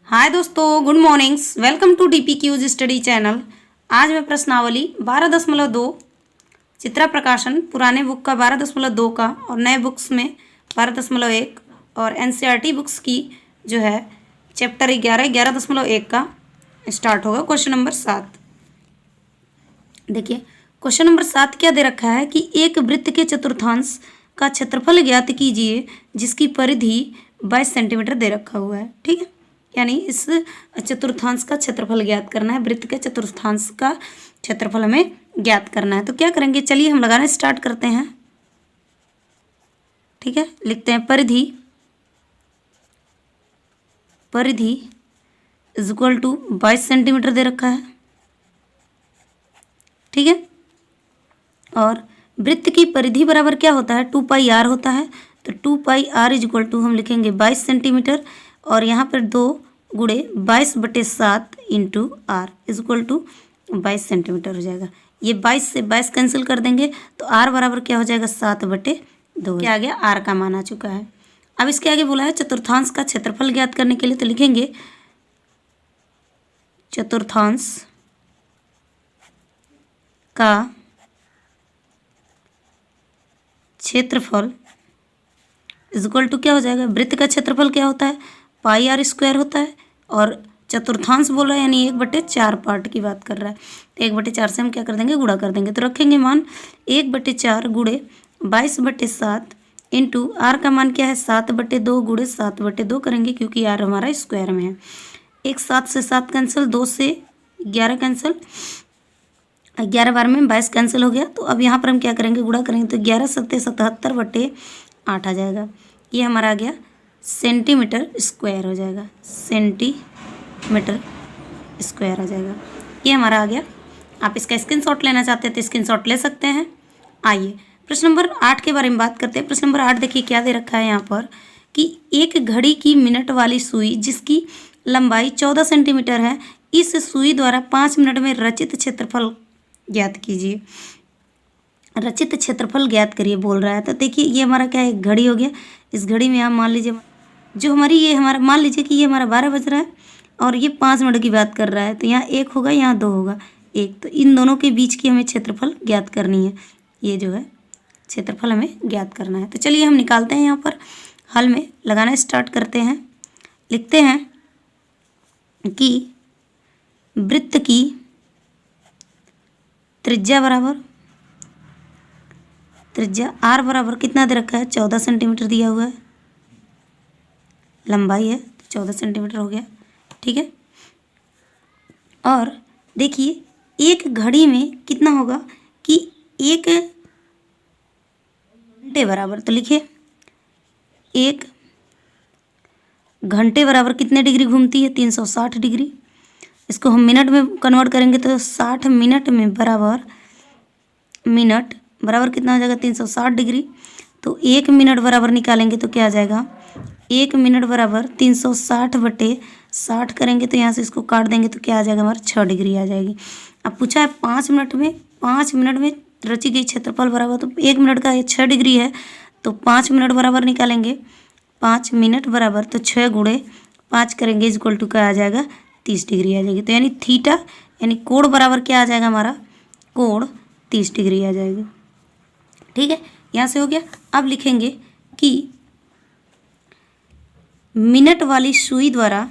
हाय दोस्तों, good mornings. Welcome to DPQ's study channel. आज मैं प्रश्नावली 12.2 चित्रा प्रकाशन पुराने बुक का 12.2 का और नए बुक्स में 12.1 और NCERT बुक्स की जो है चैप्टर 11.1 का स्टार्ट होगा। क्वेश्चन नंबर 7 देखिए। क्वेश्चन नंबर 7 क्या दे रखा है कि एक वृत्त के चतुर्थांश का क्षेत्रफल ज्ञात कीजिए जिसकी परिधि 22 सेंटीमीटर दे रखा हुआ है। ठीक है, यानी इस चतुर्थांश का क्षेत्रफल ज्ञात करना है। वृत्त के चतुर्थांश का क्षेत्रफल हमें ज्ञात करना है। तो क्या करेंगे, चलिए हम लगाना स्टार्ट करते हैं। ठीक है, लिखते हैं परिधि इज इक्वल टू 22 सेंटीमीटर दे रखा है। ठीक है, और वृत्त की परिधि बराबर क्या होता है, 2πr होता है। तो 2πr इज इक्वल टू हम लिखेंगे 22 सेंटीमीटर और यहाँ पर 2 गुणे 22/7 into R is equal to 22 centimetre हो जाएगा। ये 22 से 22 कैंसिल कर देंगे तो आर बराबर क्या हो जाएगा, 7/2। क्या आ गया, आर का मान आ चुका है। अब इसके आगे बोला है चतुर्थांश का क्षेत्रफल ज्ञात करने के लिए, तो लिखेंगे चतुर्थांश का क्षेत्रफल इज इक्वल टू क्या हो जाएगा, वृत्त का क्षेत्रफल क्या होता है, πr² होता है और चतुर्थांश बोल रहा है यानी 1/4 पार्ट की बात कर रहा है। तो 1/4 से हम क्या कर देंगे, गुणा कर देंगे। तो रखेंगे मान 1/4 गुणे 22/7 इंटू आर का मान क्या है, 7/2 गुणे 7/2 करेंगे क्योंकि आर हमारा स्क्वायर में है। 7 से 7 कैंसिल, 2 से 11 कैंसिल, 11 बार में 22 कैंसिल हो गया। तो अब यहाँ पर हम क्या करेंगे, गुणा करेंगे तो 11 7 77/8 आ जाएगा। ये हमारा आ गया सेंटीमीटर स्क्वायर हो जाएगा, सेंटीमीटर स्क्वायर आ जाएगा। ये हमारा आ गया। आप इसका स्क्रीनशॉट लेना चाहते हैं तो स्क्रीनशॉट ले सकते हैं। आइए प्रश्न नंबर 8 के बारे में बात करते हैं। प्रश्न नंबर 8 देखिए क्या दे रखा है यहाँ पर कि एक घड़ी की मिनट वाली सुई जिसकी लंबाई 14 सेंटीमीटर है, इस सुई द्वारा 5 मिनट में रचित क्षेत्रफल ज्ञात कीजिए। रचित क्षेत्रफल ज्ञात करिए बोल रहा है। तो देखिए ये हमारा क्या है, एक घड़ी हो गया। इस घड़ी में आप मान लीजिए जो हमारी ये हमारा मान लीजिए कि ये हमारा 12 बज रहा है और ये 5 मिनट की बात कर रहा है। तो यहाँ 1 होगा, यहाँ 2 होगा, 1। तो इन दोनों के बीच की हमें क्षेत्रफल ज्ञात करनी है। ये जो है क्षेत्रफल हमें ज्ञात करना है। तो चलिए हम निकालते हैं, यहाँ पर हल में लगाना स्टार्ट करते हैं। लिखते हैं कि वृत्त की त्रिज्या आर बराबर कितना दे रखा है, 14 सेंटीमीटर दिया हुआ है। लंबाई है तो 14 सेंटीमीटर हो गया। ठीक है, और देखिए एक घड़ी में कितना होगा कि 1 घंटे बराबर, तो लिखिए 1 घंटे बराबर कितने डिग्री घूमती है, 360 डिग्री। इसको हम मिनट में कन्वर्ट करेंगे तो 60 मिनट में मिनट बराबर कितना हो जाएगा, 360 डिग्री। तो 1 मिनट बराबर निकालेंगे तो क्या आ जाएगा, 1 मिनट बराबर 360/60 करेंगे तो यहाँ से इसको काट देंगे तो क्या आ जाएगा, हमारा 6 डिग्री आ जाएगी। अब पूछा है 5 मिनट में रची गई क्षेत्रफल बराबर, तो 1 मिनट का ये 6 डिग्री है। तो 5 मिनट बराबर निकालेंगे, 5 मिनट बराबर तो 6 गुणे 5 करेंगे इज इक्वल टू क्या आ जाएगा, 30 डिग्री आ जाएगी। तो यानी थीटा यानी कोण बराबर क्या आ जाएगा, हमारा कोण 30 डिग्री आ जाएगी। ठीक है, यहाँ से हो गया। अब लिखेंगे कि मिनट वाली सुई द्वारा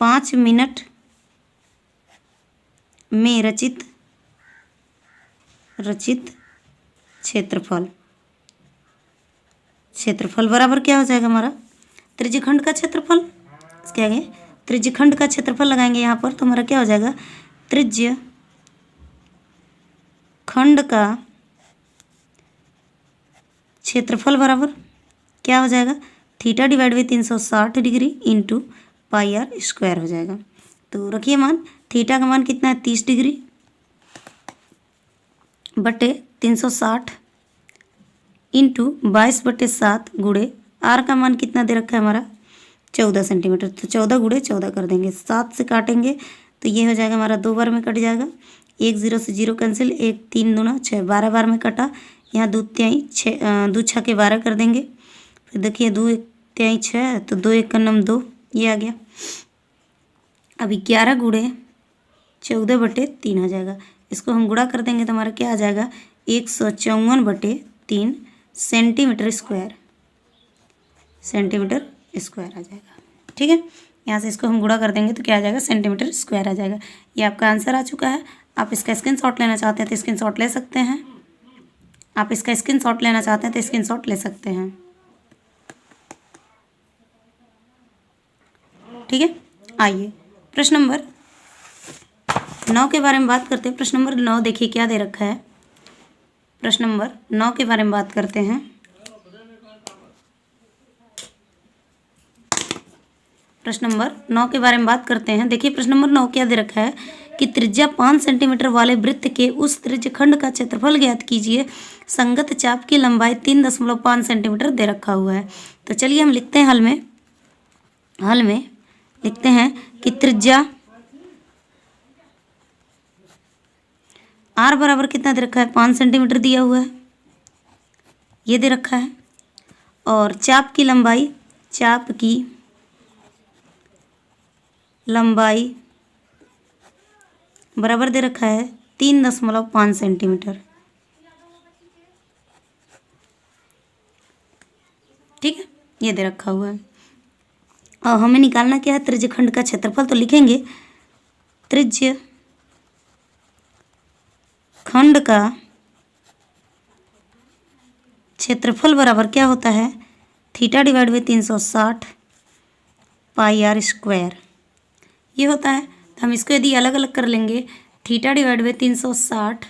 5 मिनट में रचित क्षेत्रफल बराबर क्या हो जाएगा, हमारा त्रिज्यखंड का क्षेत्रफल। इसके आगे त्रिज्यखंड का क्षेत्रफल लगाएंगे यहाँ पर, तो हमारा क्या हो जाएगा, त्रिज्यखंड का क्षेत्रफल बराबर क्या हो जाएगा, theta divide by 360 degree into πr² हो जाएगा। तो रखिए मान, थीटा का मान कितना है, 30 डिग्री बटे 360 इंटू 22/7 गुणे आर का मान कितना दे रखा है हमारा, 14 सेंटीमीटर। तो 14 गुणे 14 कर देंगे, 7 से काटेंगे तो ये हो जाएगा हमारा 2 बार में कट जाएगा, एक 0 से 0 कैंसिल, 1 3 दूना 6, 12 बार में कटा। यहाँ 2 तिहाई 6, 2 6 के 12 कर देंगे। फिर देखिए 2 1 तिहाई 6, तो 2 1 का नम 2, ये आ गया। अब 11 गुणे 14/3 आ जाएगा। इसको हम गुणा कर देंगे तो हमारा क्या आ जाएगा, 154/3 सेंटीमीटर स्क्वायर आ जाएगा। ठीक है, यहाँ से इसको हम गुणा कर देंगे तो क्या आ जाएगा, सेंटीमीटर स्क्वायर आ जाएगा। ये आपका आंसर आ चुका है। आप इसका स्क्रीनशॉट लेना चाहते हैं तो स्क्रीनशॉट ले सकते हैं। ठीक है, आइए प्रश्न नंबर 9 के बारे में बात करते हैं। प्रश्न नंबर 9 देखिए क्या दे रखा है। प्रश्न नंबर 9 के बारे में बात करते हैं। प्रश्न नंबर 9 के बारे में बात करते हैं। देखिए प्रश्न नंबर 9 क्या दे रखा है कि त्रिज्या 5 सेंटीमीटर वाले वृत्त के उस त्रिज्यखंड का क्षेत्रफल ज्ञात कीजिए। संगत चाप की लंबाई 3.5 सेंटीमीटर दे रखा हुआ है। तो चलिए हम लिखते हैं हल में लिखते हैं कि त्रिज्या r बराबर कितना दे रखा है, 5 सेंटीमीटर दिया हुआ है, ये दे रखा है। और चाप की लंबाई बराबर दे रखा है 3.5 सेंटीमीटर। ठीक है, ये दे रखा हुआ है। और हमें निकालना क्या है, त्रिज्यखंड का क्षेत्रफल। तो लिखेंगे त्रिज्यखंड का क्षेत्रफल बराबर क्या होता है, θ/360 πr², ये होता है। तो हम इसको यदि अलग अलग कर लेंगे, θ/360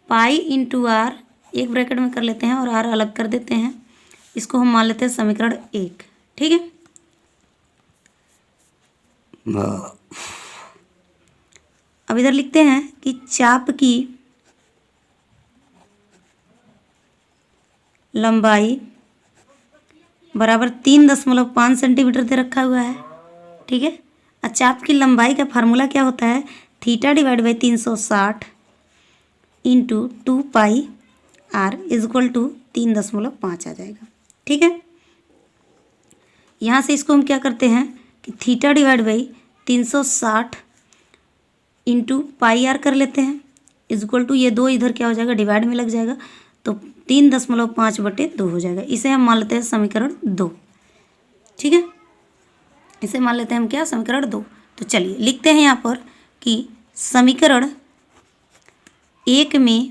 पाई इंटू r, एक ब्रैकेट में कर लेते हैं और r अलग कर देते हैं। इसको हम मान लेते हैं समीकरण 1। ठीक है, अब इधर लिखते हैं कि चाप की लंबाई बराबर 3.5 सेंटीमीटर दे रखा हुआ है। ठीक है, और चाप की लंबाई का फार्मूला क्या होता है, θ/360 इंटू 2πr इजक्वल टू 3.5 आ जाएगा। ठीक है, यहाँ से इसको हम क्या करते हैं कि θ/360 इंटू πr कर लेते हैं, इजक्वल टू ये 2 इधर क्या हो जाएगा, डिवाइड में लग जाएगा, तो 3.5/2 हो जाएगा। इसे हम मान लेते हैं समीकरण 2। ठीक है, इसे मान लेते हैं हम क्या, समीकरण 2। तो चलिए लिखते हैं यहाँ पर कि समीकरण 1 में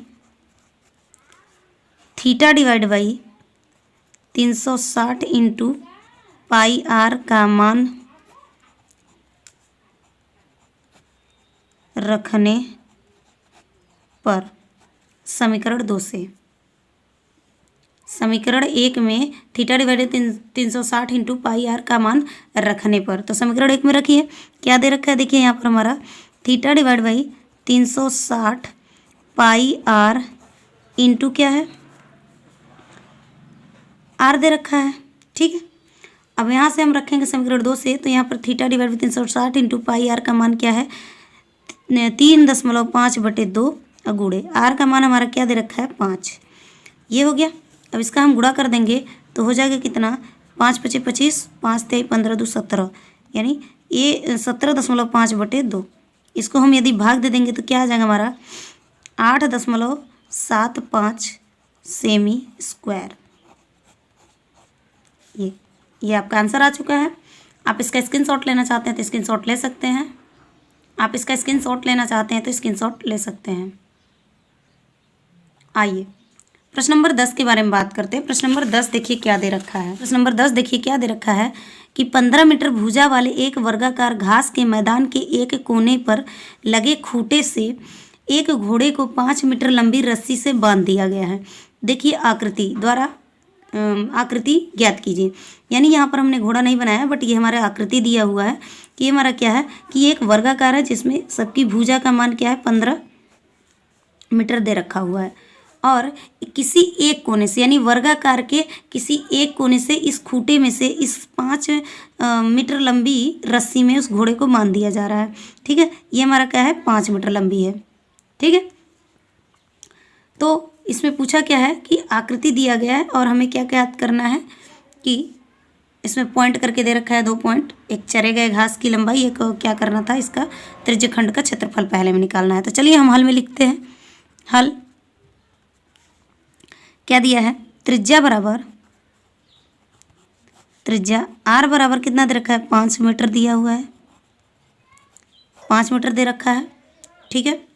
θ/360 इंटू πr का मान रखने पर समीकरण 2 से, समीकरण 1 में θ/360 इंटू πr का मान रखने पर, तो समीकरण 1 में रखिए क्या दे रखा है। देखिए यहाँ पर हमारा θ/360 πr इंटू क्या है, r दे रखा है। ठीक है, अब यहाँ से हम रखेंगे समीकरण 2 से, तो यहाँ पर θ/360 इंटू πr का मान क्या है, 3.5/2 गुणे r का मान हमारा क्या दे रखा है, 5, ये हो गया। अब इसका हम गुणा कर देंगे तो हो जाएगा कितना, 5 × 5 = 25, 5 × 3 = 15, 2 17, यानी ये 17.5/2। इसको हम यदि भाग दे देंगे तो क्या आ जाएगा हमारा, 8.75 सेमी स्क्वायर। ये आपका आंसर आ चुका है। आप इसका स्क्रीनशॉट लेना चाहते हैं तो स्क्रीनशॉट ले सकते हैं। आइए प्रश्न नंबर 10 के बारे में बात करते हैं। प्रश्न नंबर 10 देखिए क्या दे रखा है। कि 15 मीटर भुजा वाले एक वर्गाकार घास के मैदान के एक कोने पर लगे खूंटे से एक घोड़े को 5 मीटर लंबी रस्सी से बांध दिया गया है। देखिए आकृति द्वारा आकृति ज्ञात कीजिए। यानी यहाँ पर हमने घोड़ा नहीं बनाया, बट ये हमारा आकृति दिया हुआ है कि ये हमारा क्या है कि एक वर्गाकार है जिसमें सबकी भुजा का मान क्या है, 15 मीटर दे रखा हुआ है। और किसी एक कोने से यानी वर्गाकार के किसी एक कोने से इस खूंटे में से इस 5 मीटर लंबी रस्सी में उस घोड़े को बांध दिया जा रहा है। ठीक है, ये हमारा क्या है, 5 मीटर लंबी है। ठीक है, तो इसमें पूछा क्या है कि आकृति दिया गया है और हमें क्या क्या याद करना है कि इसमें पॉइंट करके दे रखा है 2 पॉइंट, एक चरे गए घास की लंबाई, एक क्या करना था, इसका त्रिज्यखंड का क्षेत्रफल पहले में निकालना है। तो चलिए हम हल में लिखते हैं। हल क्या दिया है, त्रिज्या r बराबर कितना दे रखा है, 5 मीटर दिया हुआ है, 5 मीटर दे रखा है। ठीक है,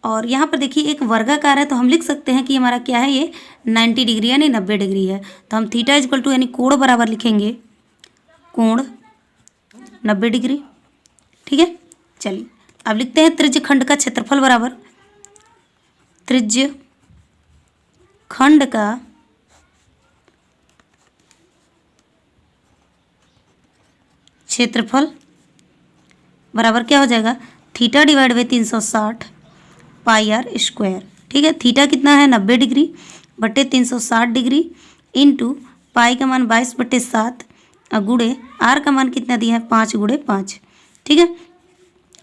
और यहाँ पर देखिए एक वर्गाकार है तो हम लिख सकते हैं कि हमारा क्या है, ये 90 डिग्री यानी 90 डिग्री है। तो हम थीटा इक्वल टू यानी कोण बराबर लिखेंगे, कोण 90 डिग्री। ठीक है, चलिए अब लिखते हैं त्रिज्यखंड का क्षेत्रफल बराबर त्रिज्यखंड का क्षेत्रफल बराबर क्या हो जाएगा, theta divide by 360 pi R square. ठीक है, थीटा कितना है 90 डिग्री बटे 360 डिग्री इंटू पाई का मान 22/7 गुणे आर का मान कितना दिया है, 5 गुणे 5। ठीक है,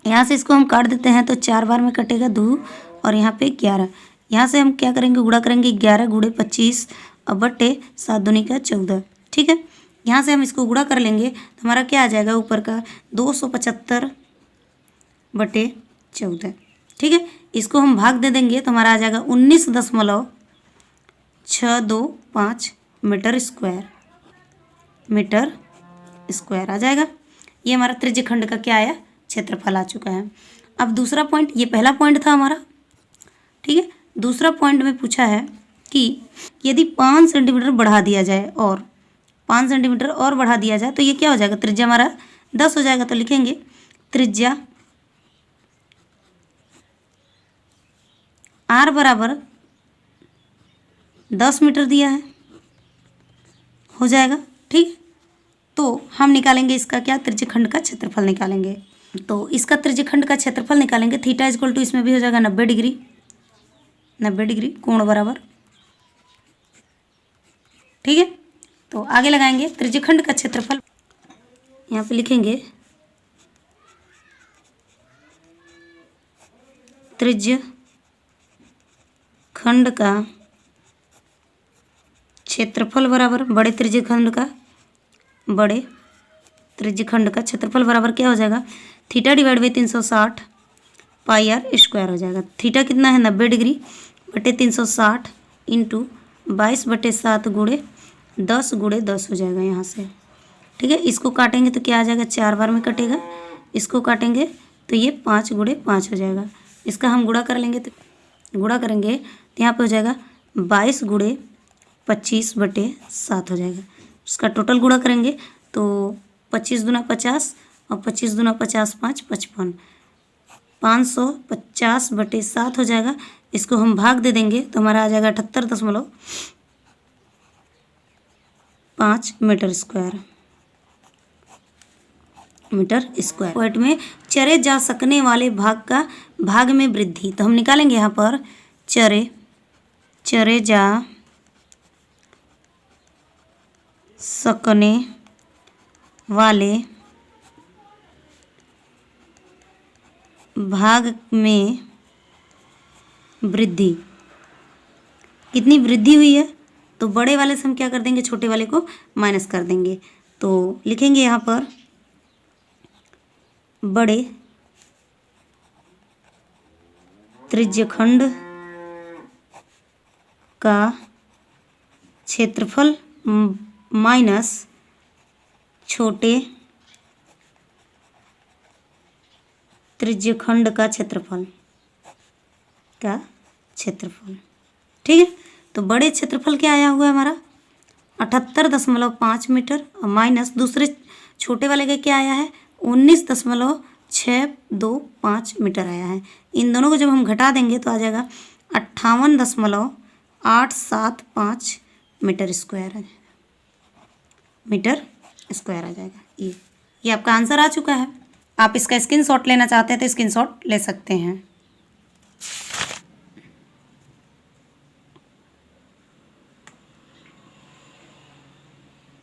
यहाँ से इसको हम काट देते हैं तो 4 बार में कटेगा 2 और यहाँ पे 11। यहाँ से हम क्या करेंगे, गुणा करेंगे 11 गुणे 25 और बटे 7 दूनी का 14। ठीक है, यहाँ से हम इसको गुणा कर लेंगे तो हमारा क्या आ जाएगा, ऊपर का 275/14। ठीक है, इसको हम भाग दे देंगे तो हमारा आ जाएगा 19.625 मीटर स्क्वायर आ जाएगा। ये हमारा त्रिज्यखंड का क्या आया, क्षेत्रफल आ चुका है। अब दूसरा पॉइंट, ये पहला पॉइंट था हमारा। ठीक है, दूसरा पॉइंट में पूछा है कि यदि 5 सेंटीमीटर बढ़ा दिया जाए और 5 सेंटीमीटर और बढ़ा दिया जाए तो ये क्या हो जाएगा, त्रिज्या हमारा 10 हो जाएगा। तो लिखेंगे त्रिज्या r बराबर 10 मीटर दिया है, हो जाएगा। ठीक, तो हम निकालेंगे इसका क्या, त्रिज्यखंड का क्षेत्रफल निकालेंगे। तो इसका त्रिज्यखंड का क्षेत्रफल निकालेंगे, थीटा इक्वल टू इसमें भी हो जाएगा 90 डिग्री कोण बराबर। ठीक है, तो आगे लगाएंगे त्रिज्यखंड का क्षेत्रफल, यहाँ पे लिखेंगे त्रिज्यखंड का क्षेत्रफल बराबर बड़े त्रिज्यखंड का क्षेत्रफल बराबर क्या हो जाएगा, theta divide by 360 pi R square हो जाएगा। थीटा कितना है 90 डिग्री बटे 360 इंटू 22/7 गुणे 10 गुणे 10 हो जाएगा यहाँ से। ठीक है, इसको काटेंगे तो क्या आ जाएगा, 4 बार में कटेगा, इसको काटेंगे तो ये 5 गुणे 5 हो जाएगा। इसका हम गुणा करेंगे तो यहाँ पे हो जाएगा 22 गुणे 25/7 हो जाएगा। इसका टोटल गुणा करेंगे तो 25 दूना 50 और 25 दूना 50 5 55, 550/7 हो जाएगा। इसको हम भाग दे देंगे तो हमारा आ जाएगा 78.5 मीटर स्क्वायर। पॉइंट में चरे जा सकने वाले भाग में वृद्धि, तो हम निकालेंगे यहाँ पर चरे जा सकने वाले भाग में वृद्धि, कितनी वृद्धि हुई है, तो बड़े वाले से हम क्या कर देंगे, छोटे वाले को माइनस कर देंगे। तो लिखेंगे यहाँ पर बड़े त्रिज्यखंड का क्षेत्रफल माइनस छोटे त्रिज्यखंड का क्षेत्रफल ठीक है, तो बड़े क्षेत्रफल क्या आया हुआ है हमारा 78.5 मीटर और माइनस दूसरे छोटे वाले का क्या आया है 19.625 मीटर आया है। इन दोनों को जब हम घटा देंगे तो आ जाएगा 58.875 मीटर स्क्वायर आ जाएगा। ये आपका आंसर आ चुका है। आप इसका स्क्रीनशॉट लेना चाहते हैं तो स्क्रीनशॉट ले सकते हैं।